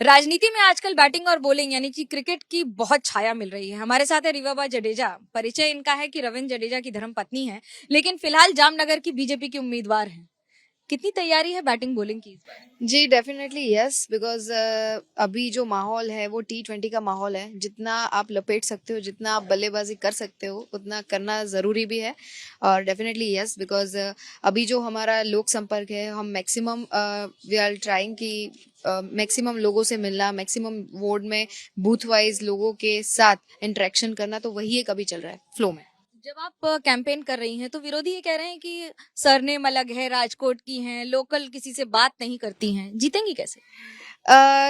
राजनीति में आजकल बैटिंग और बॉलिंग यानी कि क्रिकेट की बहुत छाया मिल रही है। हमारे साथ है रिवाबा जडेजा। परिचय इनका है कि रविंद्र जडेजा की धर्मपत्नी है, लेकिन फिलहाल जामनगर की बीजेपी की उम्मीदवार हैं। कितनी तैयारी है बैटिंग बॉलिंग की इस बार? जी डेफिनेटली यस बिकॉज अभी जो माहौल है वो T20 का माहौल है। जितना आप लपेट सकते हो, जितना आप बल्लेबाजी कर सकते हो, उतना करना ज़रूरी भी है। और डेफिनेटली यस बिकॉज अभी जो हमारा लोक संपर्क है, हम मैक्सिमम वी आर ट्राइंग कि मैक्सिमम लोगों से मिलना, मैक्सिमम वार्ड में बूथ वाइज लोगों के साथ इंटरेक्शन करना, तो वही एक अभी चल रहा है फ्लो में। जब आप कैंपेन कर रही हैं तो विरोधी ये कह रहे हैं कि सरनेम अलग है, राजकोट की हैं, लोकल किसी से बात नहीं करती हैं, जीतेंगी कैसे?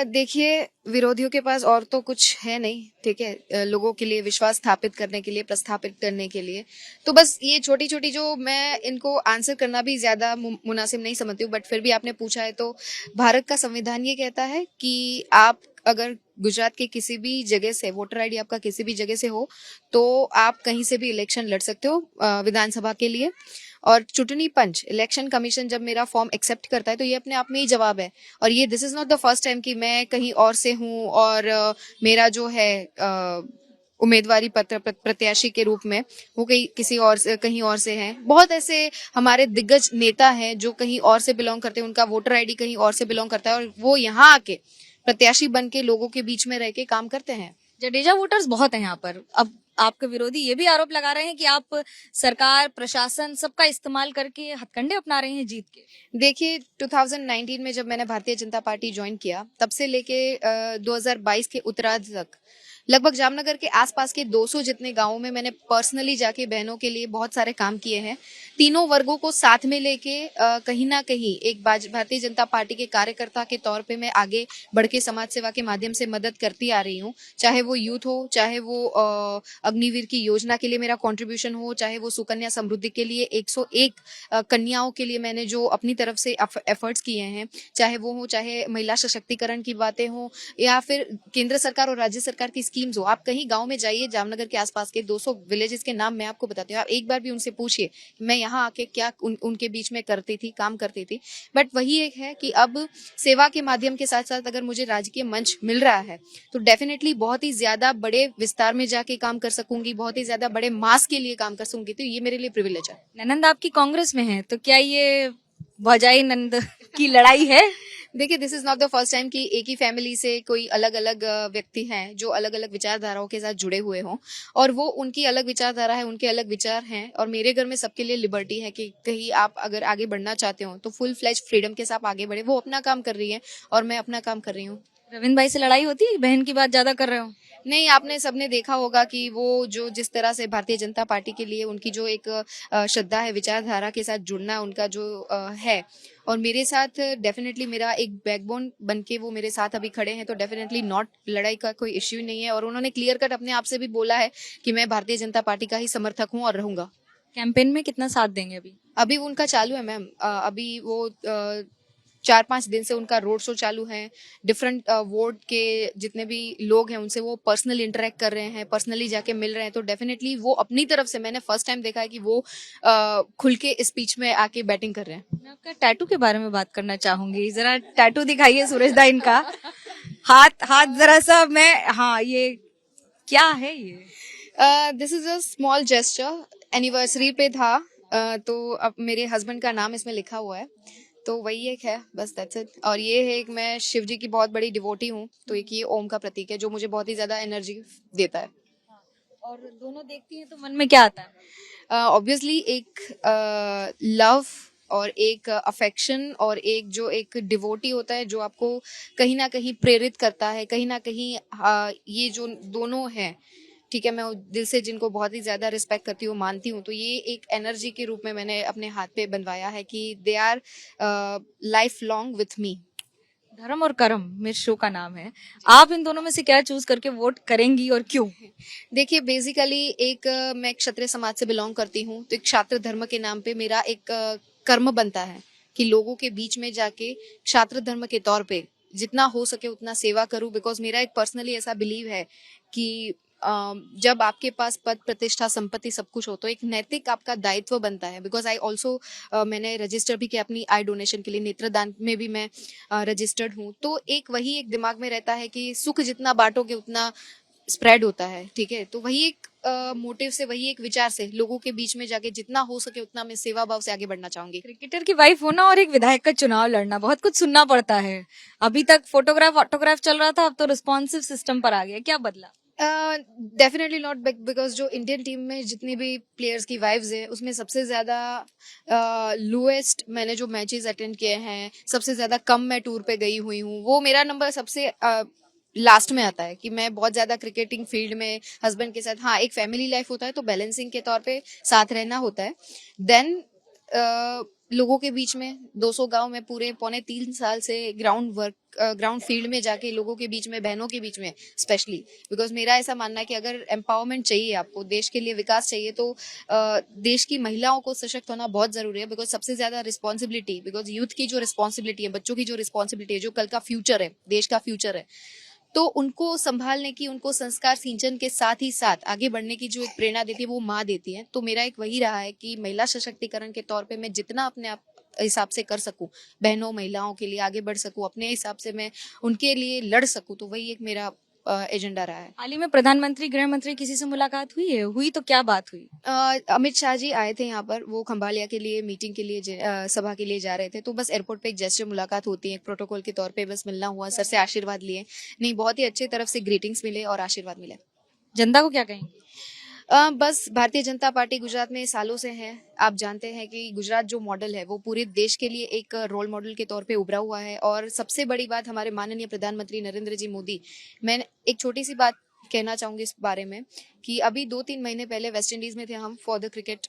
देखिए, विरोधियों के पास और तो कुछ है नहीं, ठीक है। लोगों के लिए विश्वास स्थापित करने के लिए, प्रस्थापित करने के लिए, तो बस ये छोटी छोटी जो मैं इनको आंसर करना भी ज्यादा मुनासिब नहीं समझती हूँ, बट फिर भी आपने पूछा है तो भारत का संविधान ये कहता है कि आप अगर गुजरात के किसी भी जगह से वोटर आईडी आपका किसी भी जगह से हो, तो आप कहीं से भी इलेक्शन लड़ सकते हो विधानसभा के लिए। और चुटनी पंच, इलेक्शन कमीशन जब मेरा फॉर्म एक्सेप्ट करता है तो ये अपने आप में ही जवाब है। और ये this is not the first time कि मैं कहीं और से हूँ और मेरा जो है उम्मीदवारी पत्र प्रत्याशी के रूप में वो किसी और से, कहीं और से हैं। बहुत ऐसे हमारे दिग्गज नेता हैं जो कहीं और से बिलोंग करते हैं, उनका वोटर आईडी कहीं और से बिलोंग करता है और वो यहाँ आके प्रत्याशी बन के लोगों के बीच में रह के काम करते हैं। जडेजा वोटर्स बहुत हैं यहाँ पर। अब आपके विरोधी ये भी आरोप लगा रहे हैं कि आप सरकार, प्रशासन सबका इस्तेमाल करके हथकंडे अपना रहे हैं जीत के। देखिए, 2019 में जब मैंने भारतीय जनता पार्टी ज्वाइन किया, तब से लेके 2022 के उत्तरार्ध तक लगभग जामनगर के आसपास के 200 जितने गांवों में मैंने पर्सनली जाके बहनों के लिए बहुत सारे काम किए हैं। तीनों वर्गों को साथ में लेके कहीं ना कहीं एक भारतीय जनता पार्टी के कार्यकर्ता के तौर पे मैं आगे बढ़ के समाज सेवा के माध्यम से मदद करती आ रही हूँ। चाहे वो यूथ हो, चाहे वो अग्निवीर की योजना के लिए मेरा कंट्रीब्यूशन हो, चाहे वो सुकन्या समृद्धि के लिए 101 कन्याओं के लिए मैंने जो अपनी तरफ से एफर्ट्स किए हैं, चाहे वो हो, चाहे महिला सशक्तिकरण की बातें हो, या फिर केंद्र सरकार और राज्य सरकार की स्कीम्स हो। आप कहीं गांव में जाइए, जामनगर के आसपास के 200 विलेजेस के नाम मैं आपको बताती हूँ, आप एक बार भी उनसे पूछिए मैं यहाँ आके क्या उनके बीच में करती थी, काम करती थी। बट वही एक है कि अब सेवा के माध्यम के साथ साथ अगर मुझे राजकीय मंच मिल रहा है तो डेफिनेटली बहुत ही ज्यादा बड़े विस्तार में जाके काम कर सकूंगी, बहुत ही ज्यादा बड़े मास के लिए काम कर सकूंगी, तो ये मेरे लिए प्रिविलेज है। ननंद आपकी कांग्रेस में है, तो क्या ये भौजाई नंद की लड़ाई है? देखिए, this is not the first time कि एक ही फैमिली से कोई अलग अलग व्यक्ति हैं जो अलग अलग विचारधाराओं के साथ जुड़े हुए हों, और वो उनकी अलग विचारधारा है, उनके अलग विचार हैं, और मेरे घर में सबके लिए लिबर्टी है कि कहीं आप अगर आगे बढ़ना चाहते हो तो फुल फ्लैश फ्रीडम के साथ आगे बढ़े। वो अपना काम कर रही है और मैं अपना काम कर रही हूँ। रविंद्र भाई से लड़ाई होती है? बहन की बात ज्यादा कर रहे हो? नहीं, आपने सबने देखा होगा कि वो जो जिस तरह से भारतीय जनता पार्टी के लिए उनकी जो एक श्रद्धा है, विचारधारा के साथ जुड़ना उनका जो है, और मेरे साथ डेफिनेटली मेरा एक बैकबोन बन के वो मेरे साथ अभी खड़े हैं, तो डेफिनेटली नॉट, लड़ाई का कोई इश्यू नहीं है। और उन्होंने क्लियर कट अपने आप से भी बोला है कि मैं भारतीय जनता पार्टी का ही समर्थक हूँ और रहूंगा। कैंपेन में कितना साथ देंगे अभी? अभी उनका चालू है मैम। अभी वो 4-5 दिन से उनका रोड शो चालू है। डिफरेंट वार्ड के जितने भी लोग हैं उनसे वो पर्सनली इंटरेक्ट कर रहे हैं, पर्सनली जाके मिल रहे हैं, तो डेफिनेटली वो अपनी तरफ से, मैंने फर्स्ट टाइम देखा है कि वो खुल के स्पीच में आके बैटिंग कर रहे हैं। मैं आपका टैटू के बारे में बात करना चाहूंगी। जरा टैटू दिखाइए सूरज दा इनका। हाथ हाथ जरा सा, मैं, हाँ, ये क्या है ये? This is a small gesture, anniversary पे था, तो अब मेरे हस्बैंड का नाम इसमें लिखा हुआ है, तो वही एक है, बस दैट्स इट। और ये है एक, मैं शिव जी की बहुत बड़ी डिवोटी हूँ, तो एक ये ओम का प्रतीक है जो मुझे बहुत ही ज्यादा एनर्जी देता है। और दोनों देखती हैं तो मन में क्या आता है? ऑब्वियसली एक लव और एक अफेक्शन और एक जो एक डिवोटी होता है जो आपको कहीं ना कहीं प्रेरित करता है, कहीं ना कहीं ये जो दोनों हैं, ठीक है, मैं दिल से जिनको बहुत ही ज्यादा रिस्पेक्ट करती हूँ, मानती हूँ, तो ये एक एनर्जी के रूप में मैंने अपने हाथ पे बनवाया है कि they our life long with me. धर्म और कर्म मेरे शो का नाम है। आप इन दोनों में से क्या चूज करके वोट करेंगी और क्यों? देखिए, बेसिकली एक मैं क्षत्रिय समाज से बिलोंग करती हूँ, तो एक क्षात्र धर्म के नाम पे मेरा एक कर्म बनता है कि लोगों के बीच में जाके क्षात्र धर्म के तौर पे जितना हो सके उतना सेवा करूं, बिकॉज मेरा एक पर्सनली ऐसा बिलीव है कि जब आपके पास पद प्रतिष्ठा संपत्ति सब कुछ हो तो एक नैतिक आपका दायित्व बनता है। बिकॉज आई ऑल्सो मैंने रजिस्टर भी किया अपनी आई डोनेशन के लिए, नेत्रदान में भी मैं रजिस्टर्ड हूँ। तो वही एक दिमाग में रहता है कि सुख जितना बांटोगे उतना स्प्रेड होता है, ठीक है। तो वही एक मोटिव से, वही एक विचार से लोगों के बीच में जाके जितना हो सके उतना मैं सेवा भाव से आगे बढ़ना चाहूंगी। क्रिकेटर की वाइफ होना और एक विधायक का चुनाव लड़ना, बहुत कुछ सुनना पड़ता है। अभी तक फोटोग्राफ ऑटोग्राफ चल रहा था, अब तो रिस्पॉन्सिव सिस्टम पर आ गया, क्या बदला? डेफिनेटली नॉट, बिकॉज जो इंडियन टीम में जितनी भी प्लेयर्स की वाइफ्स है उसमें सबसे ज्यादा लोएस्ट मैंने जो मैचेस अटेंड किए हैं, सबसे ज्यादा कम मैं टूर पे गई हुई हूँ, वो मेरा नंबर सबसे लास्ट में आता है। कि मैं बहुत ज्यादा क्रिकेटिंग फील्ड में हस्बैंड के साथ, हाँ एक फैमिली लाइफ होता है तो बैलेंसिंग के तौर पे साथ रहना होता है। देन लोगों के बीच में 200 गांव में पूरे 2.5-3 साल से ग्राउंड फील्ड में जाके लोगों के बीच में, बहनों के बीच में स्पेशली, बिकॉज मेरा ऐसा मानना है कि अगर एम्पावरमेंट चाहिए आपको, देश के लिए विकास चाहिए, तो देश की महिलाओं को सशक्त होना बहुत जरूरी है। बिकॉज सबसे ज्यादा रिस्पॉन्सिबिलिटी, बिकॉज यूथ की जो रिस्पॉन्सिबिलिटी है, बच्चों की जो रिस्पॉन्सिबिलिटी है, जो कल का फ्यूचर है, देश का फ्यूचर है, तो उनको संभालने की, उनको संस्कार सिंचन के साथ ही साथ आगे बढ़ने की जो एक प्रेरणा देती है वो माँ देती है। तो मेरा एक वही रहा है कि महिला सशक्तिकरण के तौर पे मैं जितना अपने आप हिसाब से कर सकूं, बहनों महिलाओं के लिए आगे बढ़ सकूं, अपने हिसाब से मैं उनके लिए लड़ सकूं, तो वही एक मेरा एजेंडा रहा है। हाल ही में प्रधानमंत्री, गृह मंत्री किसी से मुलाकात हुई है? हुई तो क्या बात हुई? अमित शाह जी आए थे यहाँ पर, वो खंभालिया के लिए मीटिंग के लिए सभा के लिए जा रहे थे, तो बस एयरपोर्ट पे एक जेस्चर मुलाकात होती है, एक प्रोटोकॉल के तौर पे बस मिलना हुआ, सर से आशीर्वाद लिए, नहीं बहुत ही अच्छी तरफ से ग्रीटिंग्स मिले और आशीर्वाद मिले। जनता को क्या कहेंगे? बस भारतीय जनता पार्टी गुजरात में सालों से है। आप जानते हैं कि गुजरात जो मॉडल है वो पूरे देश के लिए एक रोल मॉडल के तौर पे उभरा हुआ है। और सबसे बड़ी बात, हमारे माननीय प्रधानमंत्री नरेंद्र जी मोदी, मैं एक छोटी सी बात कहना चाहूंगी इस बारे में कि अभी 2-3 महीने पहले वेस्ट इंडीज में थे हम फॉर द क्रिकेट।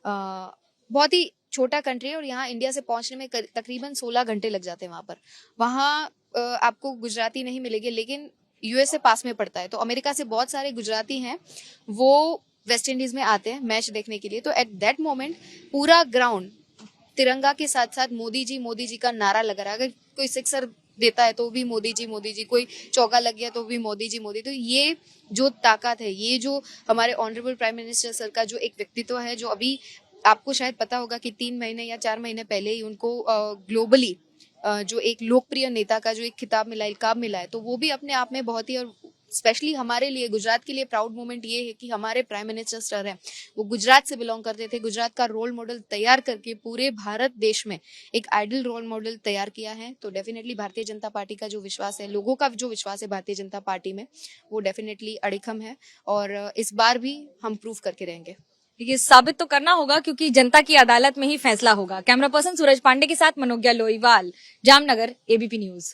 बहुत ही छोटा कंट्री है और यहाँ इंडिया से पहुंचने में तकरीबन 16 घंटे लग जाते हैं। वहाँ आपको गुजराती नहीं मिलेंगे, लेकिन यूएसए पास में पड़ता है, तो अमेरिका से बहुत सारे गुजराती हैं, वो वेस्ट इंडीज में आते हैं मैच देखने के लिए। तो एट दैट मोमेंट पूरा ग्राउंड तिरंगा के साथ साथ मोदी जी का नारा लगा रहा है। अगर कोई सिक्सर देता है तो भी मोदी जी, कोई चौका लग गया तो भी मोदी जी। तो ये जो ताकत है, ये जो हमारे ऑनरेबल प्राइम मिनिस्टर सर का जो एक व्यक्तित्व है, जो अभी आपको शायद पता होगा कि 3 महीने या 4 महीने पहले ही उनको ग्लोबली जो एक लोकप्रिय नेता का जो एक खिताब मिला, इल्काब मिला है, तो वो भी अपने आप में बहुत ही, और स्पेशली हमारे लिए, गुजरात के लिए प्राउड मोमेंट ये है कि हमारे प्राइम मिनिस्टर सर हैं, वो गुजरात से बिलोंग करते थे। गुजरात का रोल मॉडल तैयार करके पूरे भारत देश में एक आइडल रोल मॉडल तैयार किया है। तो डेफिनेटली भारतीय जनता पार्टी का जो विश्वास है, लोगों का जो विश्वास है भारतीय जनता पार्टी में, वो डेफिनेटली अडिखम है और इस बार भी हम प्रूव करके रहेंगे। ये साबित तो करना होगा, क्योंकि जनता की अदालत में ही फैसला होगा। कैमरा पर्सन सूरज पांडे के साथ मनोज्ञा लोईवाल, जामनगर, एबीपी न्यूज।